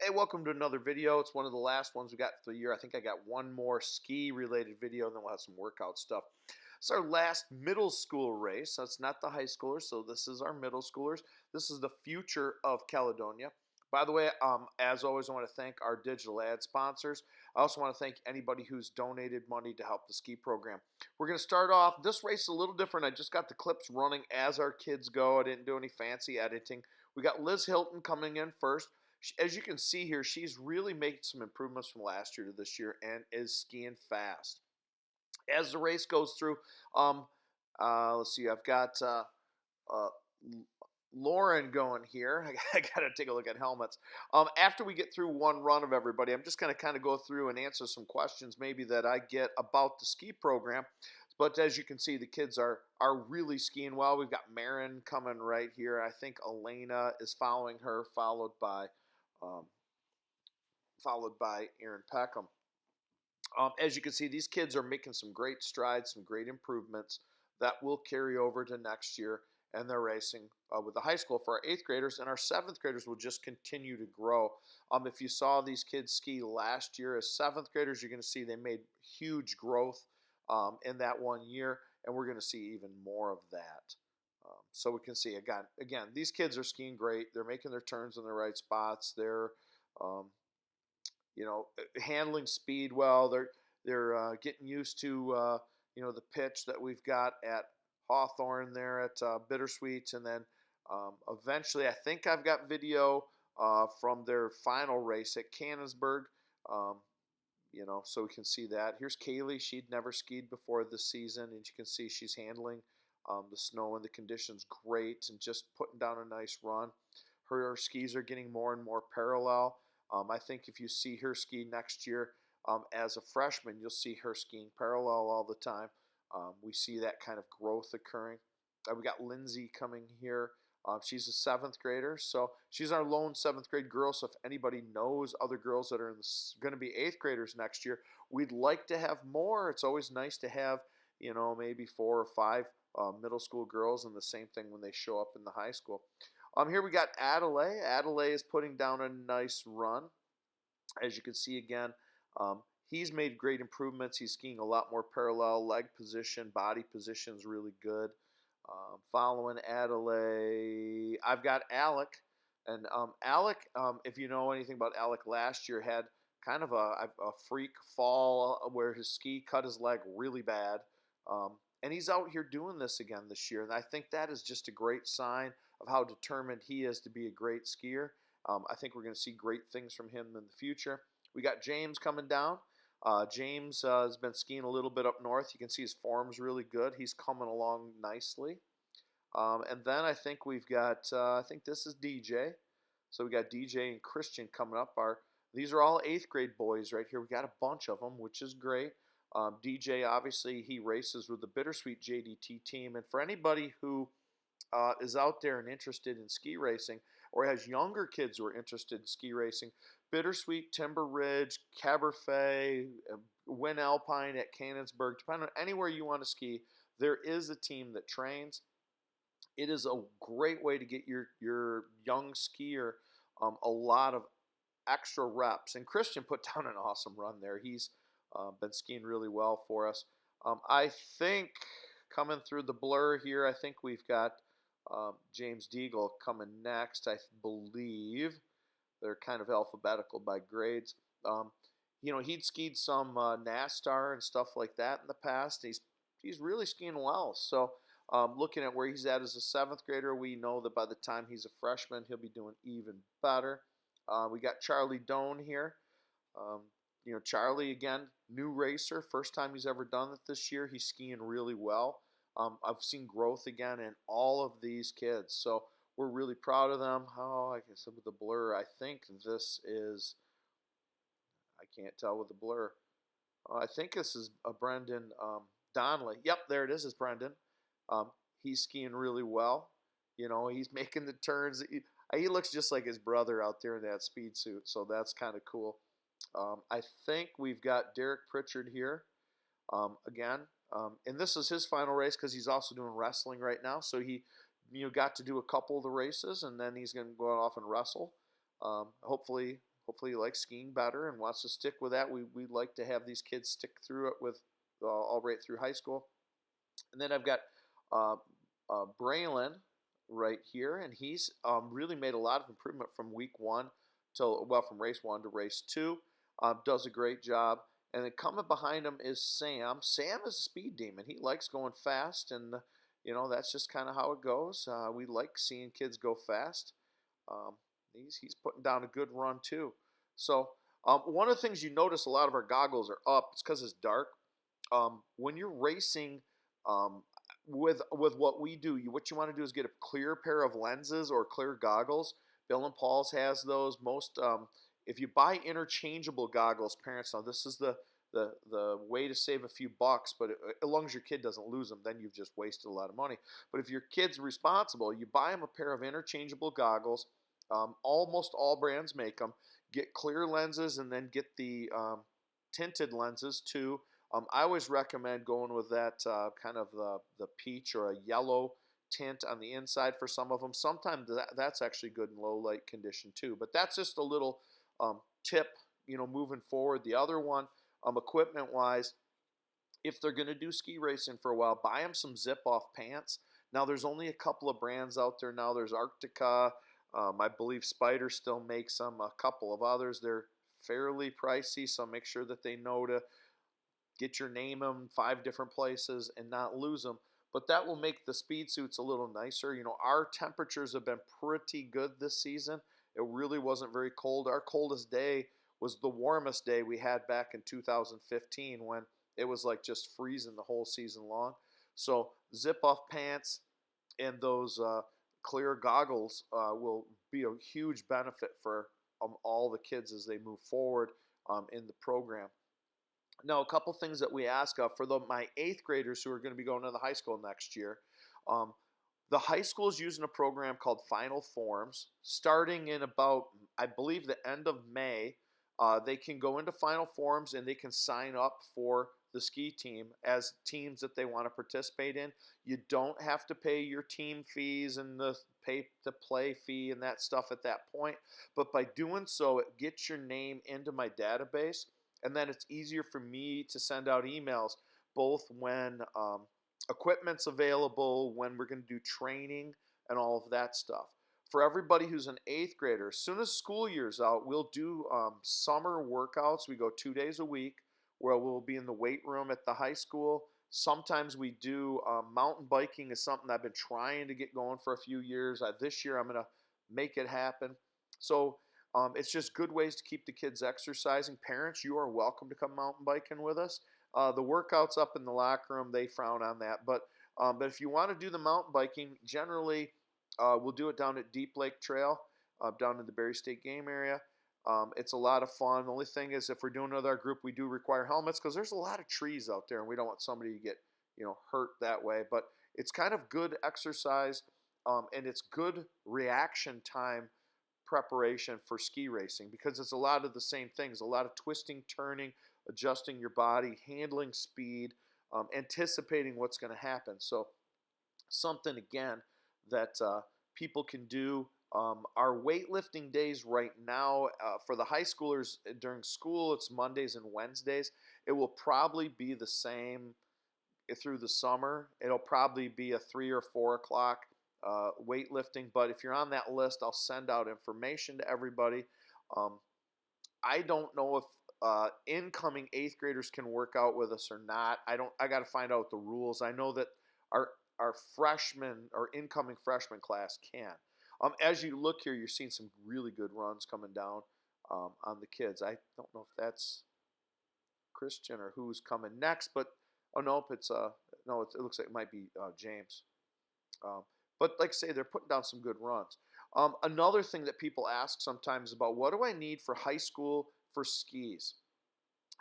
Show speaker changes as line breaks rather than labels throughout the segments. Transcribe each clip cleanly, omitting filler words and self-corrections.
Hey, welcome to another video. It's one of the last ones we got for the year. I think I got one more ski-related video, and then we'll have some workout stuff. It's our last middle school race. That's not the high schoolers, so this is our middle schoolers. This is the future of Caledonia. By the way, as always, I want to thank our digital ad sponsors. I also want to thank anybody who's donated money to help the ski program. We're going to start off. This race is a little different. I just got the clips running as our kids go. I didn't do any fancy editing. We got Liz Hilton coming in first. As you can see here, she's really making some improvements from last year to this year and is skiing fast. As the race goes through, let's see, I've got Lauren going here. I got to take a look at helmets. After we get through one run of everybody, I'm just going to kind of go through and answer some questions maybe that I get about the ski program. But as you can see, the kids are really skiing well. We've got Marin coming right here. I think Elena is following her, followed by Aaron Peckham. As you can see, these kids are making some great strides, some great improvements that will carry over to next year, and they're racing with the high school for our 8th graders, and our 7th graders will just continue to grow. If you saw these kids ski last year as 7th graders, you're going to see they made huge growth in that 1 year, and we're going to see even more of that. So we can see, again, these kids are skiing great. They're making their turns in the right spots. They're, handling speed well. They're getting used to, the pitch that we've got at Hawthorne there at Bittersweet. And then eventually, I think I've got video from their final race at Canonsburg, so we can see that. Here's Kaylee. She'd never skied before this season, and you can see she's handling the snow and the conditions great and just putting down a nice run. Her skis are getting more and more parallel. I think if you see her ski next year as a freshman, you'll see her skiing parallel all the time. We see that kind of growth occurring. We got Lindsay coming here. She's a 7th grader, so she's our lone 7th grade girl. So if anybody knows other girls that are going to be 8th graders next year, we'd like to have more. It's always nice to have, maybe 4 or 5 middle school girls, and the same thing when they show up in the high school. Here we got Adelaide. Adelaide is putting down a nice run. As you can see again, he's made great improvements. He's skiing a lot more parallel. Leg position, body position is really good. Following Adelaide, I've got Alec. And Alec, if you know anything about Alec, last year had kind of a freak fall where his ski cut his leg really bad. And he's out here doing this again this year. And I think that is just a great sign of how determined he is to be a great skier. I think we're going to see great things from him in the future. We got James coming down. James has been skiing a little bit up north. You can see his form's really good. He's coming along nicely. And then I think we've got, I think this is DJ. So we got DJ and Christian coming up. These are all 8th grade boys right here. We got a bunch of them, which is great. DJ, obviously, he races with the Bittersweet JDT team. And for anybody who is out there and interested in ski racing, or has younger kids who are interested in ski racing, Bittersweet, Timber Ridge, Cabernet, Win Alpine at Canonsburg, depending on anywhere you want to ski, there is a team that trains. It is a great way to get your young skier a lot of extra reps. And Christian put down an awesome run there. He's been skiing really well for us. I think coming through the blur here, I think we've got James Deagle coming next, I believe. They're kind of alphabetical by grades. He'd skied some NASTAR and stuff like that in the past. He's really skiing well. So looking at where he's at as a 7th grader, we know that by the time he's a freshman, he'll be doing even better. We got Charlie Doan here. Charlie, again, new racer. First time he's ever done it this year. He's skiing really well. I've seen growth again in all of these kids. So we're really proud of them. Oh, I guess with the blur, I think this is, I can't tell with the blur. I think this is Brendan Donnelly. Yep, there it is. It's Brendan. He's skiing really well. He's making the turns. He looks just like his brother out there in that speed suit. So that's kind of cool. I think we've got Derek Pritchard here again. And this is his final race because he's also doing wrestling right now. So he got to do a couple of the races, and then he's going to go off and wrestle. Hopefully hopefully he likes skiing better and wants to stick with that. We like to have these kids stick through it with all right through high school. And then I've got uh, Braylon right here, and he's really made a lot of improvement from week one from race one to race two. Does a great job. And then coming behind him is Sam. Sam is a speed demon. He likes going fast, and that's just kind of how it goes. We like seeing kids go fast. Um, he's putting down a good run too. So one of the things you notice, a lot of our goggles are up. It's because it's dark. When you're racing, um, with what we do, what you want to do is get a clear pair of lenses or clear goggles. Bill and Paul's has those. Most if you buy interchangeable goggles, parents know this is the way to save a few bucks. But as long as your kid doesn't lose them, then you've just wasted a lot of money. But if your kid's responsible, you buy them a pair of interchangeable goggles. Almost all brands make them. Get clear lenses and then get the tinted lenses too. I always recommend going with that kind of the peach or a yellow tint on the inside for some of them. Sometimes that's actually good in low light condition too. But that's just a little tip, moving forward. The other one, equipment wise, if they're going to do ski racing for a while, buy them some zip off pants. Now there's only a couple of brands out there now. There's Arctica. I believe Spyder still makes them. A couple of others. They're fairly pricey, so make sure that they know to get your name in 5 different places and not lose them. But that will make the speed suits a little nicer. Our temperatures have been pretty good this season. It really wasn't very cold. Our coldest day was the warmest day we had back in 2015 when it was like just freezing the whole season long. So zip off pants and those clear goggles will be a huge benefit for all the kids as they move forward in the program. Now, a couple things that we ask for my 8th graders who are going to be going to the high school next year. Um, the high school is using a program called Final Forms. Starting in about, I believe, the end of May, they can go into Final Forms and they can sign up for the ski team as teams that they want to participate in. You don't have to pay your team fees and the pay to play fee and that stuff at that point. But by doing so, it gets your name into my database. And then it's easier for me to send out emails both when equipment's available, when we're going to do training, and all of that stuff. For everybody who's an 8th grader, as soon as school year's out, we'll do summer workouts. We go 2 days a week where we'll be in the weight room at the high school. Sometimes we do mountain biking is something I've been trying to get going for a few years. This year I'm going to make it happen. So it's just good ways to keep the kids exercising. Parents, you are welcome to come mountain biking with us. The workouts up in the locker room, they frown on that. But if you want to do the mountain biking, generally we'll do it down at Deep Lake Trail, down in the Berry State Game Area. It's a lot of fun. The only thing is if we're doing it with our group, we do require helmets because there's a lot of trees out there and we don't want somebody to get hurt that way. But it's kind of good exercise and it's good reaction time preparation for ski racing because it's a lot of the same things, a lot of twisting, turning, adjusting your body, handling speed, anticipating what's going to happen. So something, again, that people can do. Our weightlifting days right now for the high schoolers during school, it's Mondays and Wednesdays. It will probably be the same through the summer. It'll probably be a 3 or 4 o'clock weightlifting, but if you're on that list, I'll send out information to everybody. I don't know if incoming 8th graders can work out with us or not. I got to find out the rules. I know that our freshman or incoming freshman class can. As you look here, you're seeing some really good runs coming down on the kids. I don't know if that's Christian or who's coming next, but oh nope, it looks like it might be James. But like I say, they're putting down some good runs. Another thing that people ask sometimes about, what do I need for high school for skis?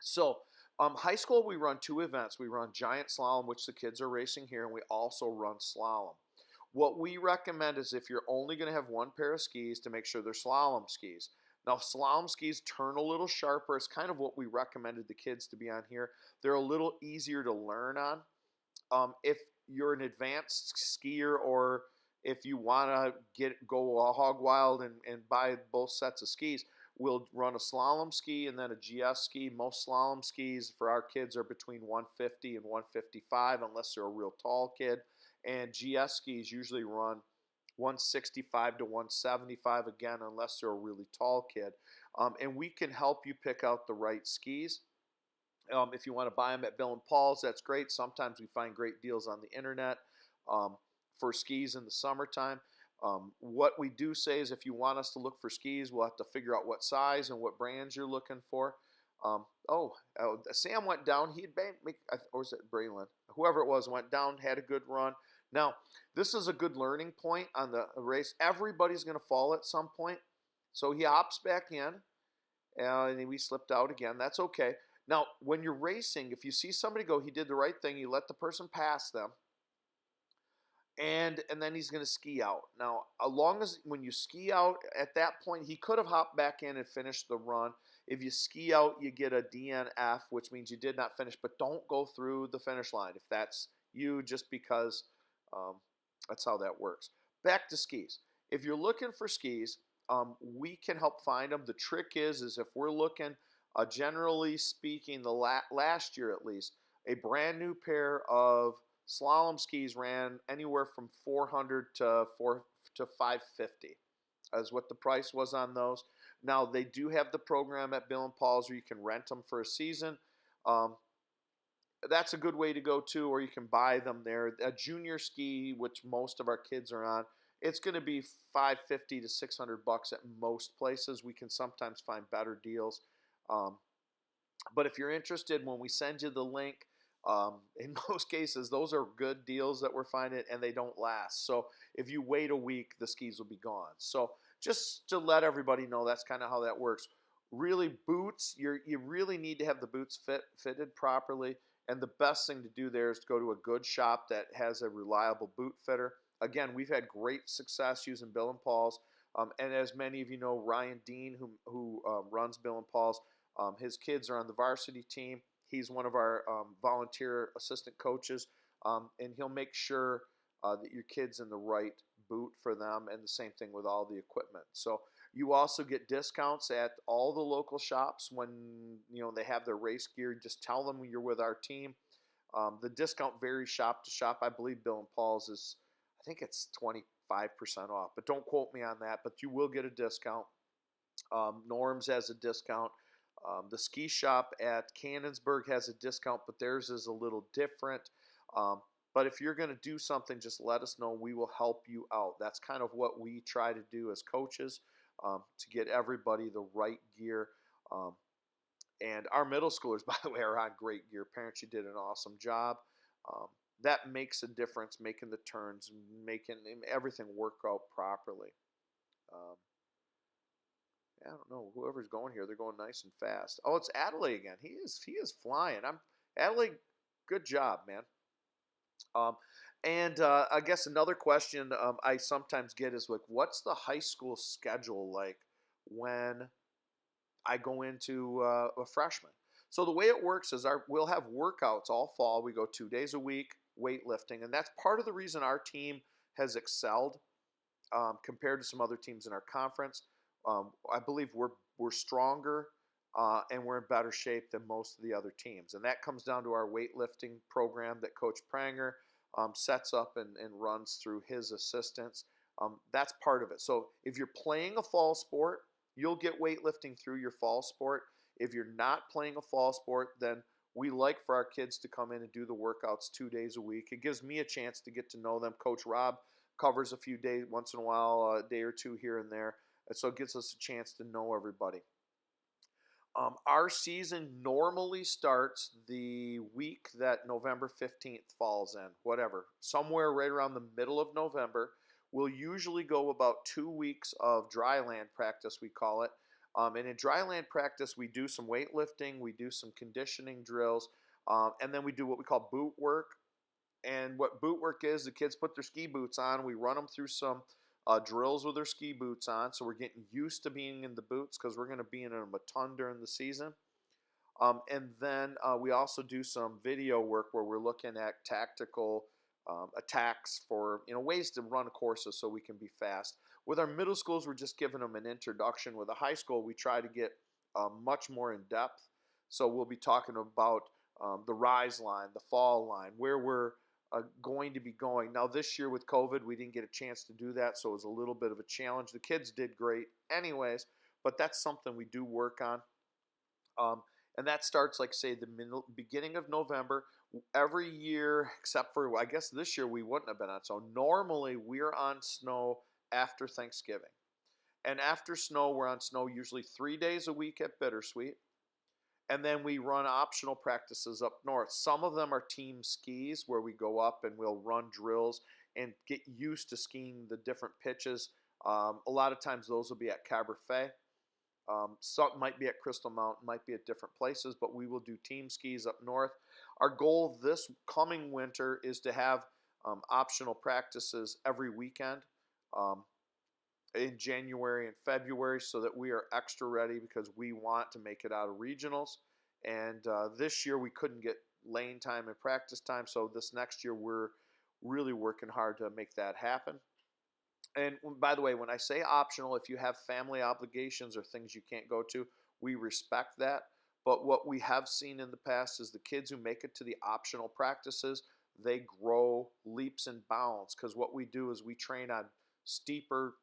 So high school, we run 2 events. We run giant slalom, which the kids are racing here, and we also run slalom. What we recommend is if you're only going to have 1 pair of skis, to make sure they're slalom skis. Now, slalom skis turn a little sharper. It's kind of what we recommended the kids to be on here. They're a little easier to learn on. If you're an advanced skier or if you want to go hog wild and buy both sets of skis, we'll run a slalom ski and then a GS ski. Most slalom skis for our kids are between 150 and 155 unless they're a real tall kid. And GS skis usually run 165 to 175 again unless they're a really tall kid. And we can help you pick out the right skis. If you want to buy them at Bill and Paul's, that's great. Sometimes we find great deals on the internet for skis in the summertime. What we do say is if you want us to look for skis, we'll have to figure out what size and what brands you're looking for. Sam went down. Or was it Braylon? Whoever it was went down, had a good run. Now, this is a good learning point on the race. Everybody's going to fall at some point. So he hops back in, and we slipped out again. That's okay. Now, when you're racing, if you see somebody go, he did the right thing. You let the person pass them, and then he's going to ski out. Now, when you ski out, at that point, he could have hopped back in and finished the run. If you ski out, you get a DNF, which means you did not finish, but don't go through the finish line if that's you, just because that's how that works. Back to skis. If you're looking for skis, we can help find them. The trick is if we're looking, generally speaking, last year at least, a brand new pair of slalom skis ran anywhere from $400 to $550 is what the price was on those. Now, they do have the program at Bill and Paul's where you can rent them for a season. That's a good way to go too, or you can buy them there. A junior ski, which most of our kids are on, it's going to be $550 to $600 at most places. We can sometimes find better deals. But if you're interested, when we send you the link, in most cases, those are good deals that we're finding, and they don't last. So if you wait a week, the skis will be gone. So just to let everybody know, that's kind of how that works. Really, boots, you really need to have the boots fitted properly. And the best thing to do there is to go to a good shop that has a reliable boot fitter. Again, we've had great success using Bill and Paul's. And as many of you know, Ryan Dean, who runs Bill and Paul's, his kids are on the varsity team. He's one of our volunteer assistant coaches, and he'll make sure that your kid's in the right boot for them, and the same thing with all the equipment. So you also get discounts at all the local shops when they have their race gear. Just tell them you're with our team. The discount varies shop to shop. I believe Bill and Paul's is, I think it's 25% off, but don't quote me on that. But you will get a discount. Norm's has a discount. The ski shop at Cannonsburg has a discount, but theirs is a little different. But if you're going to do something, just let us know. We will help you out. That's kind of what we try to do as coaches, to get everybody the right gear. And our middle schoolers, by the way, are on great gear. Parents, you did an awesome job. That makes a difference, making the turns, making everything work out properly. I don't know, whoever's going here, they're going nice and fast. Oh, it's Adelaide again. He is flying. Adelaide, good job, man. I guess another question I sometimes get is like, what's the high school schedule like when I go into a freshman? So the way it works is we'll have workouts all fall. We go 2 days a week, weightlifting, and that's part of the reason our team has excelled compared to some other teams in our conference. I believe we're stronger and we're in better shape than most of the other teams. And that comes down to our weightlifting program that Coach Pranger sets up and runs through his assistants. That's part of it. So if you're playing a fall sport, you'll get weightlifting through your fall sport. If you're not playing a fall sport, then we like for our kids to come in and do the workouts 2 days a week. It gives me a chance to get to know them. Coach Rob covers a few days, once in a while, a day or two here and there. And so it gives us a chance to know everybody. Our season normally starts the week that November 15th falls in, somewhere right around the middle of November. We'll usually go about 2 weeks of dry land practice, we call it. And in dry land practice, we do some weightlifting, we do some conditioning drills, and then we do what we call boot work. And what boot work is, the kids put their ski boots on, we run them through some drills with their ski boots on, so we're getting used to being in the boots because we're going to be in them a ton during the season. And then we also do some video work where we're looking at tactical attacks for ways to run courses so we can be fast. With our middle schools, we're just giving them an introduction. With a high school, we try to get much more in depth. So we'll be talking about the rise line, the fall line, where we're going to be going. Now, this year with COVID, we didn't get a chance to do that, so it was a little bit of a challenge. The kids did great anyways, but that's something we do work on. Um, and that starts, like, say, beginning of November. Every year, except for, I guess this year we wouldn't have been on. So normally we're on snow after Thanksgiving. And after snow, we're on snow usually 3 days a week at Bittersweet. And then we run optional practices up north. Some of them are team skis where we go up and we'll run drills and get used to skiing the different pitches. A lot of times those will be at Cabernet. Some might be at Crystal Mountain, might be at different places, but we will do team skis up north. Our goal this coming winter is to have optional practices every weekend in January and February so that we are extra ready because we want to make it out of regionals. And this year we couldn't get lane time and practice time, so this next year we're really working hard to make that happen. And by the way, when I say optional, if you have family obligations or things you can't go to, we respect that. But what we have seen in the past is the kids who make it to the optional practices, they grow leaps and bounds because what we do is we train on steeper,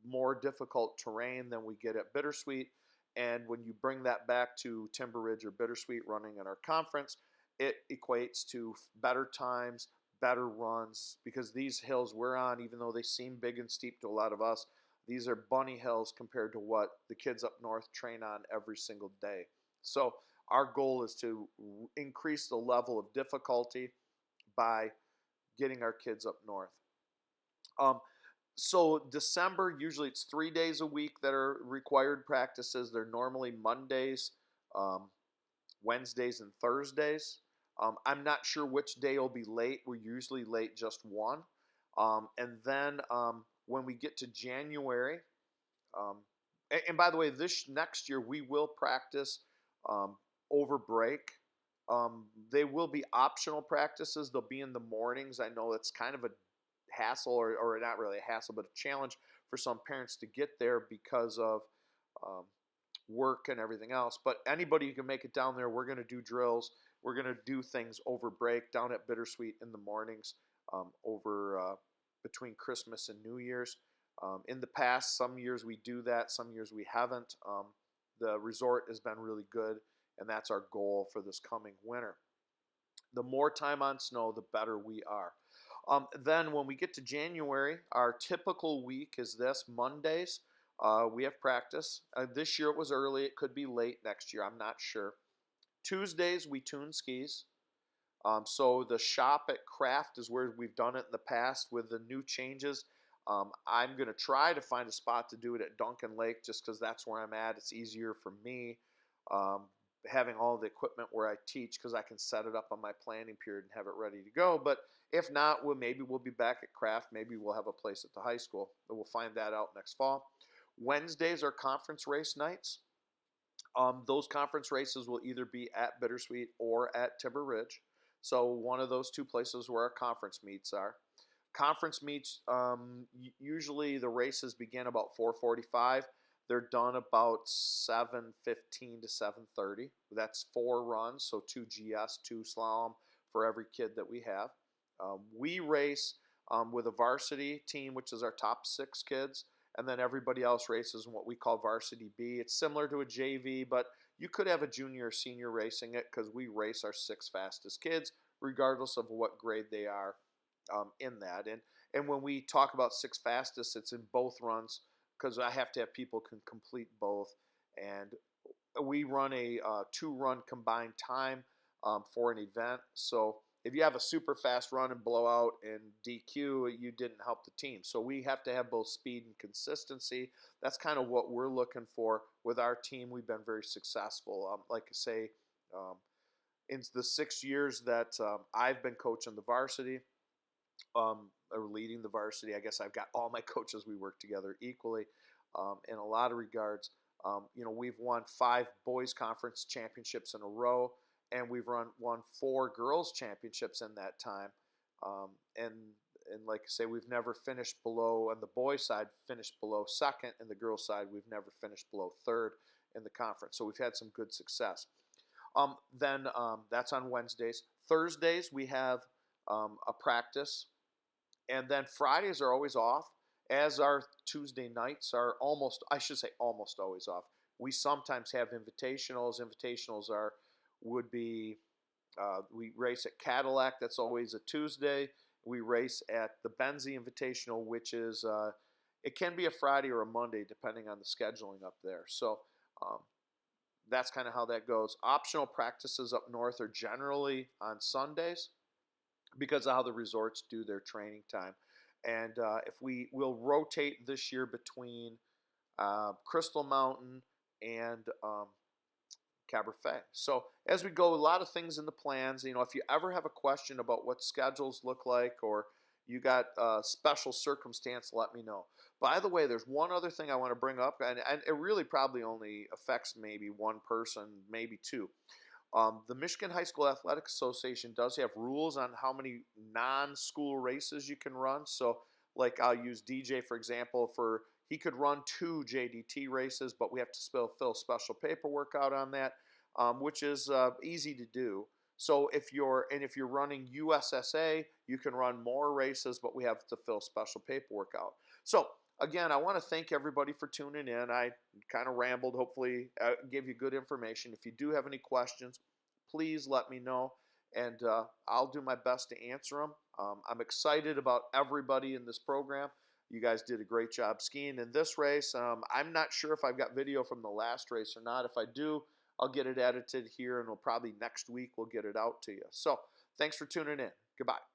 more difficult terrain than we get at Bittersweet. And when you bring that back to Timber Ridge or Bittersweet running in our conference, it equates to better times, better runs, because these hills we're on, even though they seem big and steep to a lot of us, these are bunny hills compared to what the kids up north train on every single day. So our goal is to increase the level of difficulty by getting our kids up north. So December, usually it's 3 days a week that are required practices. They're normally Mondays, Wednesdays, and Thursdays. I'm not sure which day will be late. We're usually late just one. And then when we get to January, and by the way, this next year we will practice over break. They will be optional practices. They'll be in the mornings. I know it's kind of a hassle, or not really a hassle, but a challenge for some parents to get there because of work and everything else. But anybody who can make it down there, we're going to do drills. We're going to do things over break down at Bittersweet in the mornings over between Christmas and New Year's. In the past, some years we do that, some years we haven't. The resort has been really good, and that's our goal for this coming winter. The more time on snow, the better we are. Then when we get to January, our typical week is this. Mondays, we have practice. This year it was early. It could be late next year. I'm not sure. Tuesdays, we tune skis. So the shop at Craft is where we've done it in the past. With the new changes, I'm going to try to find a spot to do it at Duncan Lake just because that's where I'm at. It's easier for me having all the equipment where I teach because I can set it up on my planning period and have it ready to go. But if not, maybe we'll be back at Craft. Maybe we'll have a place at the high school. But we'll find that out next fall. Wednesdays are conference race nights. Those conference races will either be at Bittersweet or at Timber Ridge. So one of those two places where our conference meets are. Conference meets, usually the races begin about 4:45. They're done about 7:15 to 7:30. That's 4 runs, so 2 GS, 2 slalom for every kid that we have. We race with a varsity team, which is our top 6 kids, and then everybody else races in what we call Varsity B. It's similar to a JV, but you could have a junior or senior racing it because we race our 6 fastest kids, regardless of what grade they are in that. And when we talk about 6 fastest, it's in both runs because I have to have people can complete both. And we run a 2-run combined time for an event. So if you have a super fast run and blowout and DQ, you didn't help the team. So we have to have both speed and consistency. That's kind of what we're looking for with our team. We've been very successful. Like I say, in the 6 years that I've been coaching the varsity, or leading the varsity, I guess I've got all my coaches. We work together equally in a lot of regards. We've won 5 boys conference championships in a row, and we've won 4 girls championships in that time. And and like I say, we've never finished below, on the boys' side, finished below second, and the girls' side, we've never finished below third in the conference. So we've had some good success. Then that's on Wednesdays. Thursdays, we have a practice. And then Fridays are always off, as our Tuesday nights are almost, I should say almost always off. We sometimes have invitationals. Invitationals would be, we race at Cadillac, that's always a Tuesday. We race at the Benzie Invitational, which is, it can be a Friday or a Monday, depending on the scheduling up there. So um, that's kind of how that goes. Optional practices up north are generally on Sundays because of how the resorts do their training time. And if will rotate this year between Crystal Mountain and Cabernet. So as we go, a lot of things in the plans. You know, if you ever have a question about what schedules look like, or you got a special circumstance, let me know. By the way, there's one other thing I want to bring up, and it really probably only affects maybe one person, maybe two. The Michigan High School Athletic Association does have rules on how many non-school races you can run. So, like, I'll use DJ for example. He could run 2 JDT races, but we have to fill special paperwork out on that, which is easy to do. So if you're running USSA, you can run more races, but we have to fill special paperwork out. So again, I want to thank everybody for tuning in. I kind of rambled. Hopefully, gave you good information. If you do have any questions, please let me know, and I'll do my best to answer them. I'm excited about everybody in this program. You guys did a great job skiing in this race. I'm not sure if I've got video from the last race or not. If I do, I'll get it edited here, and probably next week we'll get it out to you. So thanks for tuning in. Goodbye.